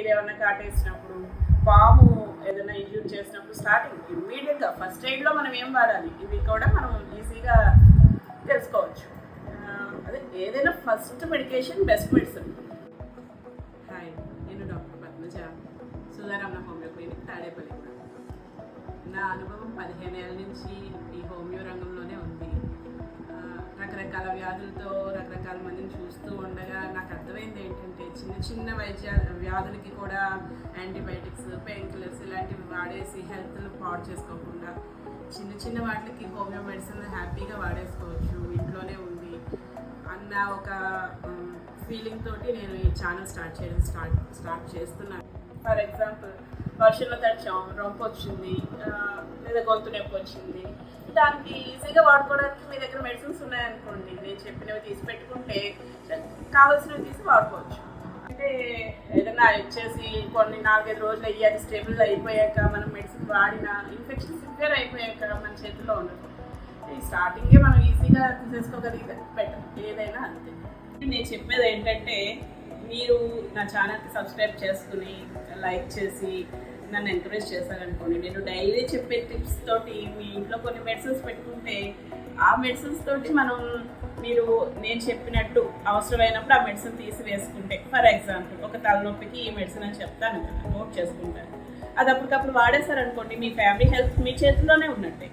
మీరు ఏమన్నా కాటేసినప్పుడు, పాము ఏదైనా ఇంజ్యూర్ చేసినప్పుడు స్టార్టింగ్ ఇమ్మీడియట్గా ఫస్ట్ ఎయిడ్లో మనం ఏం వాడాలి ఇవి కూడా మనం ఈజీగా తెలుసుకోవచ్చు. అదే ఏదైనా first medication best medicine. Hi, నేను doctor Padmaja, Sudharamana homeo clinic, Tadepalli. నా అనుభవం 15 ఏళ్ళ నుంచి ఈ హోమియో రంగంలోనే ఉంది. రకరకాల వ్యాధులతో రకరకాల మందిని చూస్తూ ఉండగా నాకు అర్థమైంది ఏంటంటే చిన్న వ్యాధులకి కూడా యాంటీబయాటిక్స్, పెయిన్ కిల్లర్స్ ఇలాంటివి వాడేసి హెల్త్ను పాడు చేసుకోకుండా చిన్న వాటికి హోమియో మెడిసిన్ హ్యాపీగా వాడేసుకోవచ్చు, ఇంట్లోనే ఉంది అన్న ఒక ఫీలింగ్ తోటి నేను ఈ ఛానల్ స్టార్ట్ చేస్తున్నాను. ఫర్ ఎగ్జాంపుల్, వర్షంలో తడిచాం, రొంపు వచ్చింది, లేదా గొంతు నొప్పి వచ్చింది, దానికి ఈజీగా వాడుకోవడానికి మీ దగ్గర మెడిసిన్స్ ఉన్నాయనుకోండి, నేను చెప్పినవి తీసి పెట్టుకుంటే కావాల్సినవి తీసి వాడుకోవచ్చు. అంటే ఏదైనా వచ్చేసి కొన్ని 4-5 రోజులు అయ్యి అది స్టేబుల్ అయిపోయాక మనం మెడిసిన్ వాడిన ఇన్ఫెక్షన్ సివియర్ అయిపోయాక మన చేతిలో ఉండదు. ఈ స్టార్టింగే మనం ఈజీగా తీసేసుకోగలిగితే బెటర్, ఏదైనా అంతే. నేను చెప్పేది ఏంటంటే మీరు నా ఛానల్కి సబ్స్క్రైబ్ చేసుకుని లైక్ చేసి నన్ను ఎంకరేజ్ చేశారనుకోండి, నేను డైలీ చెప్పే టిప్స్ తోటి మీ ఇంట్లో కొన్ని మెడిసిన్స్ పెట్టుకుంటే ఆ మెడిసిన్స్ తోటి నేను చెప్పినట్టు అవసరమైనప్పుడు ఆ మెడిసిన్ తీసి వేసుకుంటే, ఫర్ ఎగ్జాంపుల్ ఒక తలనొప్పికి ఈ మెడిసిన్ అని చెప్తాను కదా, నోట్ చేసుకుంటాను, అది అప్పటికప్పుడు వాడేశారనుకోండి, మీ ఫ్యామిలీ హెల్త్ మీ చేతిలోనే ఉన్నట్టే.